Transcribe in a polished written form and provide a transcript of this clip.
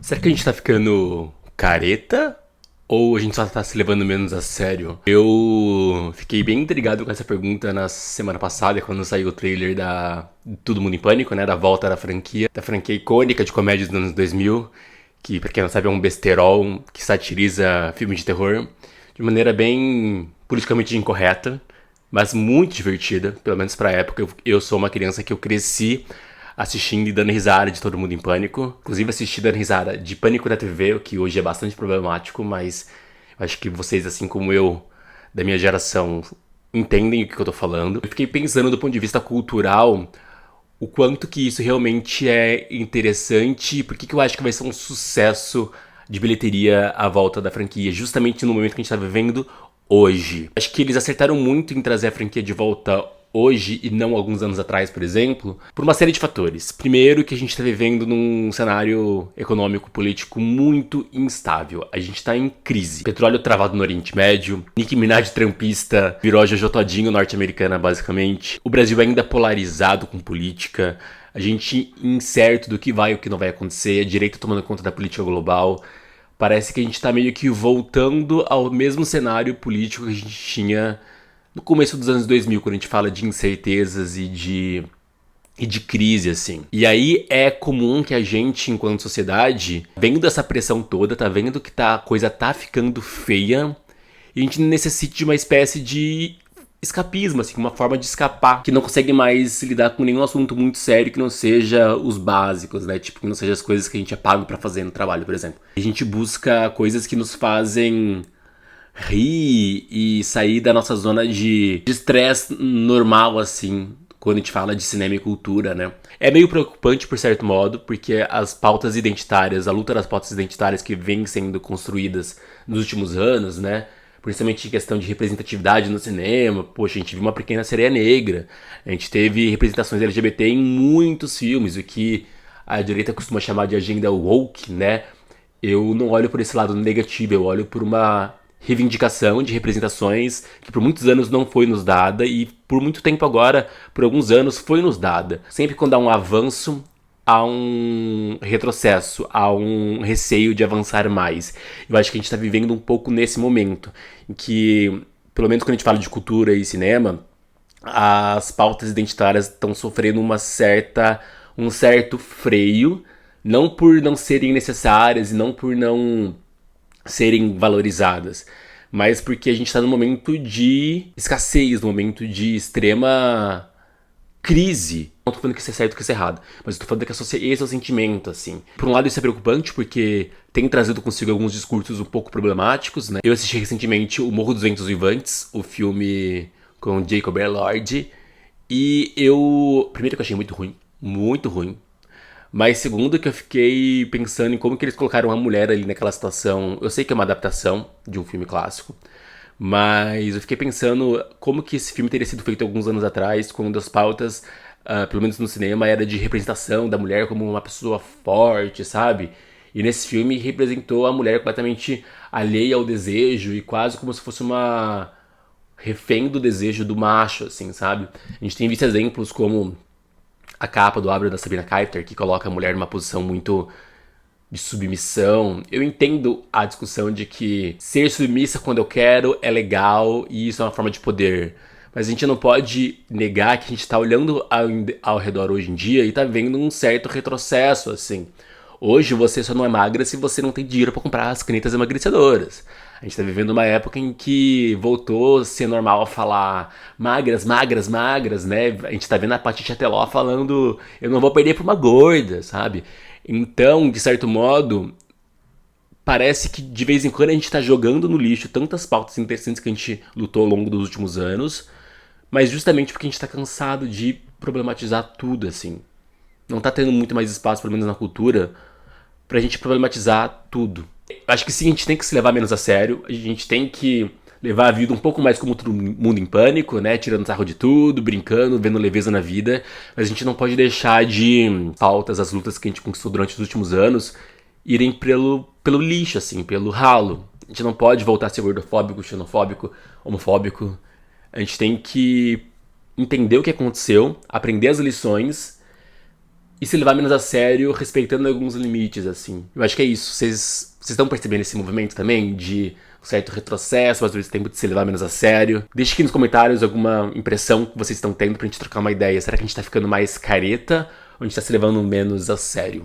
Será que a gente tá ficando careta? Ou a gente só tá se levando menos a sério? Eu fiquei bem intrigado com essa pergunta na semana passada, quando saiu o trailer da Todo Mundo em Pânico, né? Da volta da franquia icônica de comédias dos anos 2000, que, pra quem não sabe, é um besterol que satiriza filmes de terror de maneira bem politicamente incorreta, mas muito divertida, pelo menos pra época. Eu sou uma criança que eu cresci assistindo e dando risada de Todo Mundo em Pânico. Inclusive assisti dando risada de Pânico na TV, o que hoje é bastante problemático, mas eu acho que vocês, assim como eu, da minha geração, entendem o que eu tô falando. Eu fiquei pensando do ponto de vista cultural o quanto que isso realmente é interessante e por que eu acho que vai ser um sucesso de bilheteria à volta da franquia, justamente no momento que a gente tá vivendo hoje. Acho que eles acertaram muito em trazer a franquia de volta hoje e não alguns anos atrás, por exemplo, por uma série de fatores. Primeiro, que a gente está vivendo num cenário econômico político muito instável. A gente está em crise. Petróleo travado no Oriente Médio, Nicki Minaj trampista virou a Jojo Todinho norte-americana, basicamente. O Brasil ainda polarizado com política. A gente incerto do que vai e o que não vai acontecer. A direita tomando conta da política global. Parece que a gente tá meio que voltando ao mesmo cenário político que a gente tinha no começo dos anos 2000, quando a gente fala de incertezas e de crise, assim. E aí é comum que a gente, enquanto sociedade, vendo essa pressão toda, tá vendo que a coisa tá ficando feia, e a gente necessite de uma espécie de escapismo, assim, uma forma de escapar, que não consegue mais lidar com nenhum assunto muito sério que não seja os básicos, né? Tipo, que não seja as coisas que a gente é pago pra fazer no trabalho, por exemplo. A gente busca coisas que nos fazem rir e sair da nossa zona de estresse normal, assim, quando a gente fala de cinema e cultura, né? É meio preocupante, por certo modo, porque as pautas identitárias, a luta das pautas identitárias que vem sendo construídas nos últimos anos, né? Principalmente em questão de representatividade no cinema. Poxa, a gente viu uma Pequena Sereia Negra, a gente teve representações LGBT em muitos filmes, o que a direita costuma chamar de agenda woke, né? Eu não olho por esse lado negativo, eu olho por uma reivindicação de representações que por muitos anos não foi nos dada e por muito tempo agora, por alguns anos, foi nos dada. Sempre quando há um avanço, há um retrocesso, há um receio de avançar mais. Eu acho que a gente está vivendo um pouco nesse momento, em que, pelo menos quando a gente fala de cultura e cinema, as pautas identitárias estão sofrendo um certo freio, não por não serem necessárias e não por não serem valorizadas, mas porque a gente está num momento de escassez, num momento de extrema crise. Não tô falando que isso é certo ou que isso é errado, mas eu tô falando que esse é o sentimento, assim. Por um lado isso é preocupante, porque tem trazido consigo alguns discursos um pouco problemáticos, né? Eu assisti recentemente O Morro dos Ventos Vivantes, o filme com Jacob Elord, e primeiro que eu achei muito ruim, mas segundo que eu fiquei pensando em como que eles colocaram a mulher ali naquela situação. Eu sei que é uma adaptação de um filme clássico, mas eu fiquei pensando como que esse filme teria sido feito alguns anos atrás, quando as pautas, pelo menos no cinema, era de representação da mulher como uma pessoa forte, sabe? E nesse filme representou a mulher completamente alheia ao desejo e quase como se fosse uma refém do desejo do macho, assim, sabe? A gente tem visto exemplos como a capa do Abra da Sabrina Carpenter, que coloca a mulher numa posição muito de submissão. Eu entendo a discussão de que ser submissa quando eu quero é legal e isso é uma forma de poder. Mas a gente não pode negar que a gente tá olhando ao redor hoje em dia e tá vendo um certo retrocesso, assim. Hoje você só não é magra se você não tem dinheiro para comprar as canetas emagrecedoras. A gente tá vivendo uma época em que voltou a ser normal falar magras, magras, magras, né? A gente tá vendo a Patrícia Teló falando eu não vou perder pra uma gorda, sabe? Então, de certo modo, parece que de vez em quando a gente tá jogando no lixo tantas pautas interessantes que a gente lutou ao longo dos últimos anos, mas justamente porque a gente tá cansado de problematizar tudo, assim. Não tá tendo muito mais espaço, pelo menos na cultura, pra gente problematizar tudo. Acho que sim, a gente tem que se levar menos a sério, a gente tem que levar a vida um pouco mais como todo mundo em pânico, né? Tirando sarro de tudo, brincando, vendo leveza na vida, mas a gente não pode deixar de pautas, as lutas que a gente conquistou durante os últimos anos, irem pelo lixo, assim, pelo ralo. A gente não pode voltar a ser gordofóbico, xenofóbico, homofóbico. A gente tem que entender o que aconteceu, aprender as lições e se levar menos a sério, respeitando alguns limites, assim. Eu acho que é isso. Vocês estão percebendo esse movimento também de um certo retrocesso, mas ao mesmo tempo de se levar menos a sério? Deixe aqui nos comentários alguma impressão que vocês estão tendo pra gente trocar uma ideia. Será que a gente tá ficando mais careta ou a gente tá se levando menos a sério?